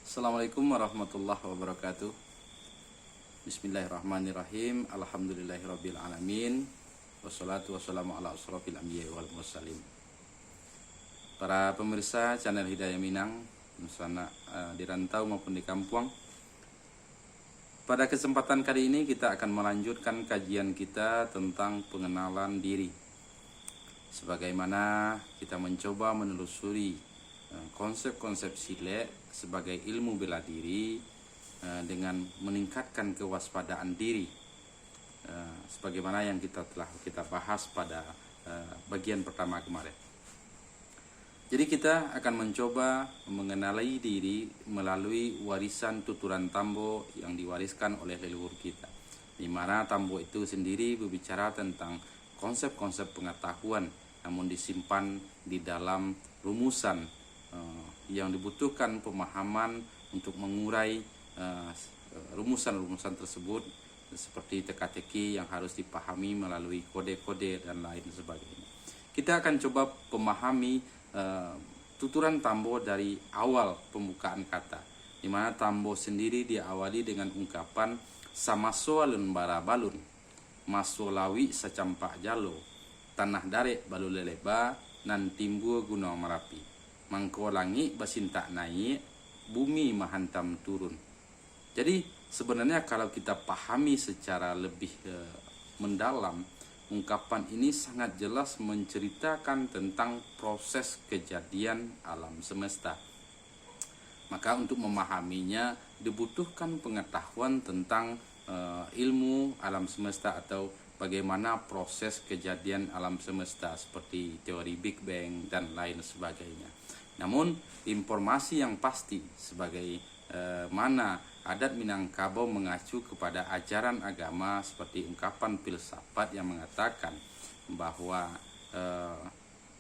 Assalamualaikum warahmatullahi wabarakatuh. Bismillahirrahmanirrahim. Alhamdulillahirabbil alamin. Wassalatu wassalamu ala asrofil anbiya'i wal mursalin. Para pemirsa channel Hidayah Minang di rantau maupun di kampung. Pada kesempatan kali ini kita akan melanjutkan kajian kita tentang pengenalan diri. Sebagaimana kita mencoba menelusuri konsep-konsep Sile sebagai ilmu bela diri dengan meningkatkan kewaspadaan diri, sebagaimana yang telah kita bahas pada bagian pertama kemarin. Jadi kita akan mencoba mengenali diri melalui warisan tuturan Tambo yang diwariskan oleh leluhur kita, di mana Tambo itu sendiri berbicara tentang konsep-konsep pengetahuan, namun disimpan di dalam rumusan yang dibutuhkan pemahaman untuk mengurai rumusan-rumusan tersebut, seperti teka-teki yang harus dipahami melalui kode-kode dan lain sebagainya. Kita akan coba pemahami tuturan Tambo dari awal pembukaan kata, di mana Tambo sendiri diawali dengan ungkapan samaso alun bara balun, masolawi secampak jalo, tanah dare balu leleba, nan timbu gunung Merapi, mangko langi basinta naik, bumi mahantam turun. Jadi sebenarnya kalau kita pahami secara lebih mendalam, ungkapan ini sangat jelas menceritakan tentang proses kejadian alam semesta. Maka untuk memahaminya dibutuhkan pengetahuan tentang ilmu alam semesta atau bagaimana proses kejadian alam semesta, seperti teori Big Bang dan lain sebagainya. Namun informasi yang pasti sebagai mana adat Minangkabau mengacu kepada ajaran agama, seperti ungkapan filsafat yang mengatakan bahwa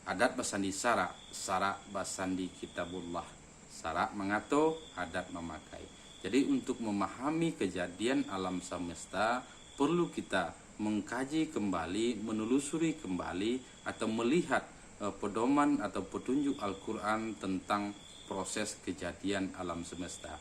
adat basandi sara, sara basandi kitabullah, sara mengato, adat memakai. Jadi untuk memahami kejadian alam semesta perlu kita mengkaji kembali, menelusuri kembali, atau melihat pedoman atau petunjuk Al-Quran tentang proses kejadian alam semesta,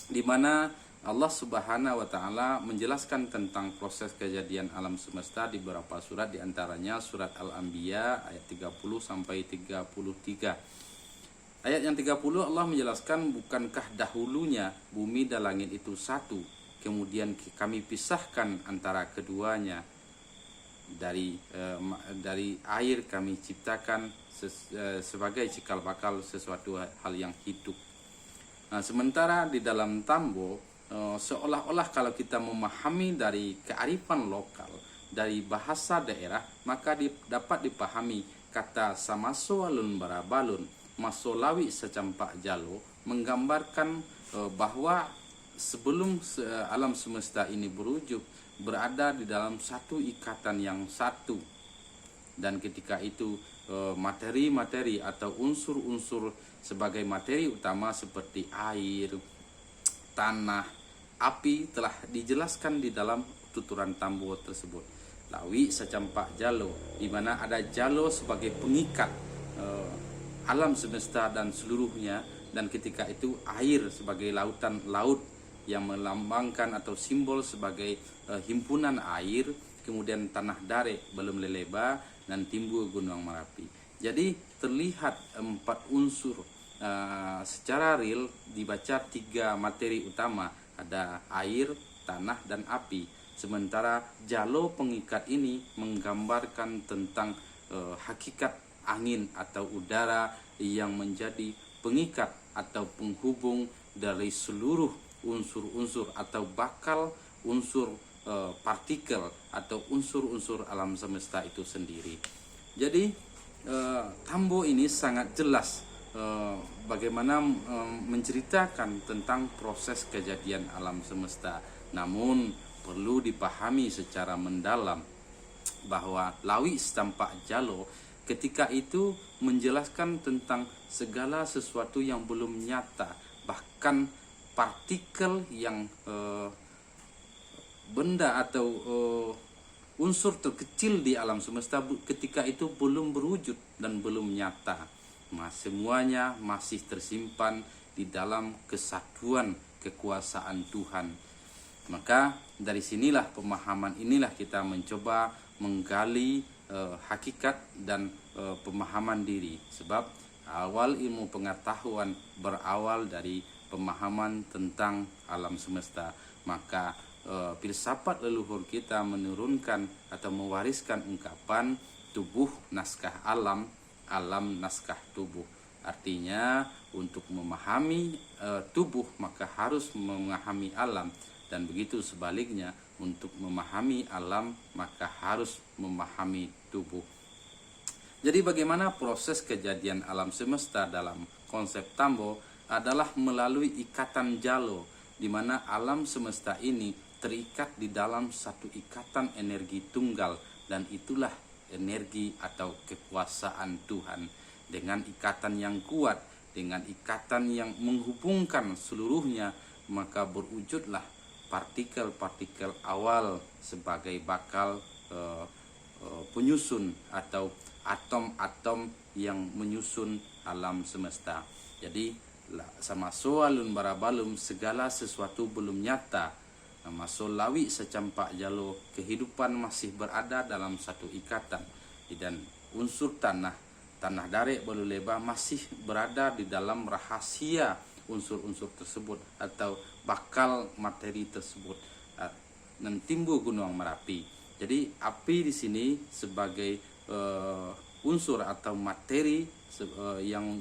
di mana Allah Subhanahu wa Ta'ala menjelaskan tentang proses kejadian alam semesta di beberapa surat, diantaranya surat Al-Anbiya ayat 30 sampai 33. Ayat yang 30 Allah menjelaskan, bukankah dahulunya bumi dan langit itu satu, kemudian kami pisahkan antara keduanya, dari air kami ciptakan sebagai cikal bakal sesuatu hal yang hidup. Nah, sementara di dalam Tambo seolah-olah kalau kita memahami dari kearifan lokal, dari bahasa daerah, maka dapat dipahami kata samaso alun barabalun, masolawi secampak jalo, menggambarkan bahwa sebelum alam semesta ini berada di dalam satu ikatan yang satu, dan ketika itu materi-materi atau unsur-unsur sebagai materi utama seperti air, tanah, api telah dijelaskan di dalam tuturan Tambo tersebut. Lawi secampak jalo, di mana ada jalo sebagai pengikat alam semesta dan seluruhnya, dan ketika itu air sebagai lautan laut yang melambangkan atau simbol sebagai himpunan air, kemudian tanah dare belum leleba, dan timbul gunung Merapi. Jadi terlihat empat unsur secara real, dibaca tiga materi utama, ada air, tanah, dan api. Sementara jalo pengikat ini menggambarkan tentang hakikat angin atau udara yang menjadi pengikat atau penghubung dari seluruh unsur-unsur atau bakal unsur partikel atau unsur-unsur alam semesta itu sendiri. Jadi Tambo ini sangat jelas bagaimana menceritakan tentang proses kejadian alam semesta. Namun perlu dipahami secara mendalam bahwa lawi setampak jalo ketika itu menjelaskan tentang segala sesuatu yang belum nyata, bahkan partikel yang benda atau unsur terkecil di alam semesta ketika itu belum berwujud dan belum nyata. Semuanya masih tersimpan di dalam kesatuan kekuasaan Tuhan. Maka dari sinilah pemahaman inilah kita mencoba menggali hakikat dan pemahaman diri. Sebab awal ilmu pengetahuan berawal dari pemahaman tentang alam semesta. Maka filsafat leluhur kita menurunkan atau mewariskan ungkapan tubuh naskah alam, alam naskah tubuh. Artinya untuk memahami tubuh maka harus memahami alam, dan begitu sebaliknya, untuk memahami alam maka harus memahami tubuh. Jadi bagaimana proses kejadian alam semesta dalam konsep Tambo adalah melalui ikatan jalo, di mana alam semesta ini terikat di dalam satu ikatan energi tunggal, dan itulah energi atau kekuasaan Tuhan. Dengan ikatan yang kuat, dengan ikatan yang menghubungkan seluruhnya, maka berwujudlah partikel-partikel awal sebagai bakal penyusun atau atom-atom yang menyusun alam semesta. Jadi sama soalun barabalum, segala sesuatu belum nyata. Masolawi secampak jalo, kehidupan masih berada dalam satu ikatan. Dan unsur tanah darek balu leba masih berada di dalam rahasia unsur-unsur tersebut atau bakal materi tersebut. Dan timbul gunung Merapi. Jadi api di sini sebagai unsur atau materi yang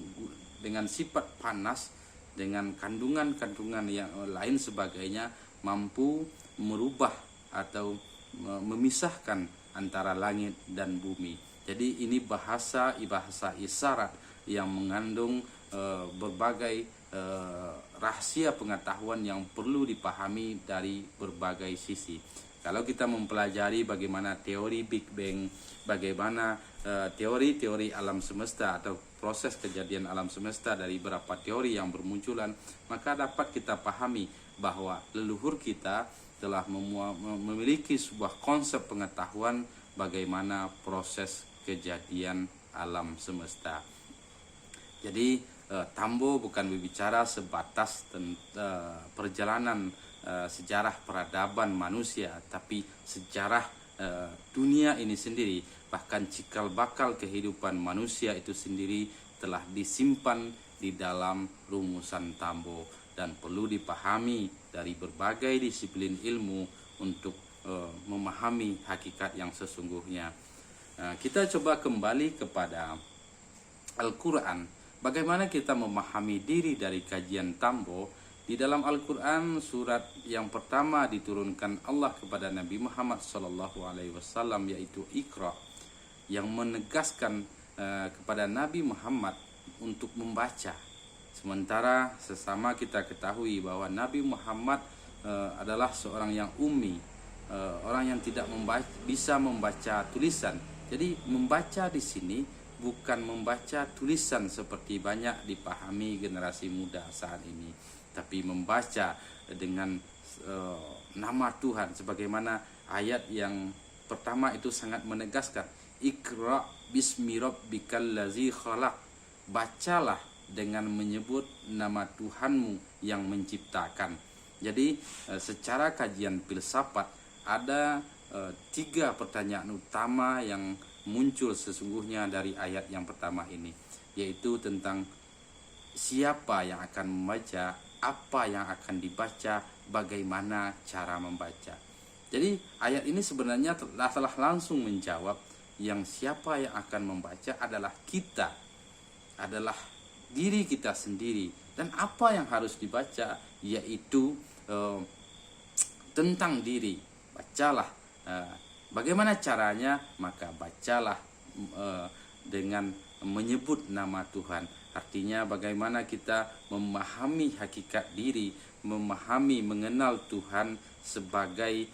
dengan sifat panas, dengan kandungan-kandungan yang lain sebagainya, mampu merubah atau memisahkan antara langit dan bumi. Jadi ini bahasa isyarat yang mengandung berbagai rahasia pengetahuan yang perlu dipahami dari berbagai sisi. Kalau kita mempelajari bagaimana teori Big Bang, bagaimana teori-teori alam semesta atau proses kejadian alam semesta dari beberapa teori yang bermunculan, maka dapat kita pahami bahwa leluhur kita telah memiliki sebuah konsep pengetahuan bagaimana proses kejadian alam semesta. Jadi Tambo bukan berbicara sebatas perjalanan sejarah peradaban manusia, tapi sejarah dunia ini sendiri, bahkan cikal bakal kehidupan manusia itu sendiri telah disimpan di dalam rumusan Tambo dan perlu dipahami dari berbagai disiplin ilmu untuk memahami hakikat yang sesungguhnya. Kita coba kembali kepada Al-Quran. Bagaimana kita memahami diri dari kajian Tambo? Di dalam Al-Quran, surat yang pertama diturunkan Allah kepada Nabi Muhammad SAW, yaitu Iqra, yang menegaskan kepada Nabi Muhammad untuk membaca. Sementara sesama kita ketahui bahwa Nabi Muhammad adalah seorang yang ummi, orang yang tidak bisa membaca tulisan. Jadi membaca di sini bukan membaca tulisan seperti banyak dipahami generasi muda saat ini, tapi membaca dengan nama Tuhan, sebagaimana ayat yang pertama itu sangat menegaskan, Iqra bismi rabbikal ladzi khalaq, bacalah dengan menyebut nama Tuhanmu yang menciptakan. Jadi secara kajian filsafat ada 3 pertanyaan utama yang muncul sesungguhnya dari ayat yang pertama ini, yaitu tentang siapa yang akan membaca, apa yang akan dibaca, bagaimana cara membaca. Jadi ayat ini sebenarnya telah langsung menjawab yang siapa yang akan membaca adalah kita, adalah diri kita sendiri. Dan apa yang harus dibaca yaitu tentang diri. Bacalah. Bagaimana caranya? Maka bacalah dengan menyebut nama Tuhan. Artinya bagaimana kita memahami hakikat diri, mengenal Tuhan sebagai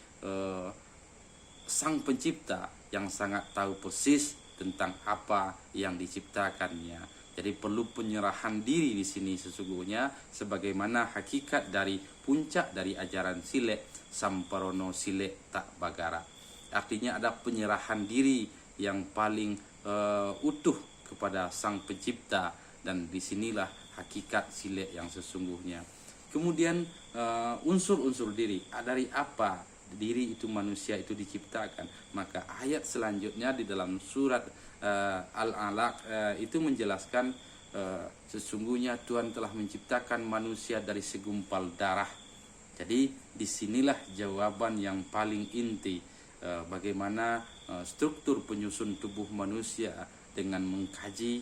Sang Pencipta yang sangat tahu persis tentang apa yang diciptakannya. Jadi perlu penyerahan diri di sini sesungguhnya, sebagaimana hakikat dari puncak dari ajaran Silek, Samparono Silek tak bagara. Artinya ada penyerahan diri yang paling utuh kepada Sang Pencipta, dan disinilah hakikat silek yang sesungguhnya. Kemudian unsur-unsur diri, dari apa diri itu manusia itu diciptakan. Maka ayat selanjutnya di dalam surat Al-Alaq itu menjelaskan sesungguhnya Tuhan telah menciptakan manusia dari segumpal darah. Jadi disinilah jawaban yang paling inti bagaimana struktur penyusun tubuh manusia dengan mengkaji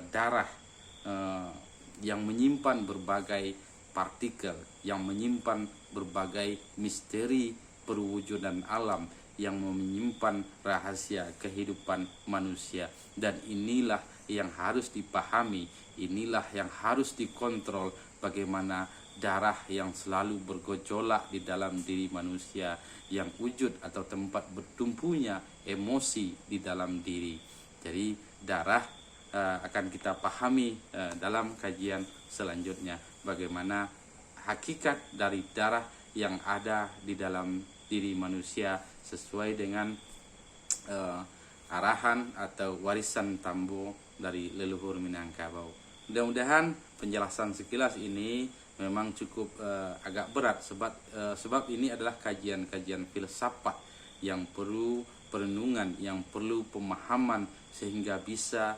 darah yang menyimpan berbagai partikel, yang menyimpan berbagai misteri perwujudan alam, yang menyimpan rahasia kehidupan manusia. Dan inilah yang harus dipahami, inilah yang harus dikontrol, bagaimana darah yang selalu bergejolak di dalam diri manusia, yang wujud atau tempat bertumpunya emosi di dalam diri. Jadi darah akan kita pahami dalam kajian selanjutnya, bagaimana hakikat dari darah yang ada di dalam diri manusia sesuai dengan arahan atau warisan tambo dari leluhur Minangkabau. Mudah-mudahan penjelasan sekilas ini memang cukup agak berat sebab ini adalah kajian-kajian filsafat yang perlu perenungan, yang perlu pemahaman sehingga bisa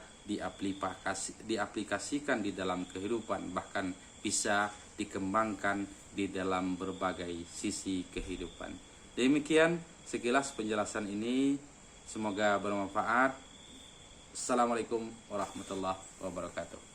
diaplikasikan di dalam kehidupan, bahkan bisa dikembangkan di dalam berbagai sisi kehidupan. Demikian sekilas penjelasan ini, semoga bermanfaat. Assalamualaikum warahmatullahi wabarakatuh.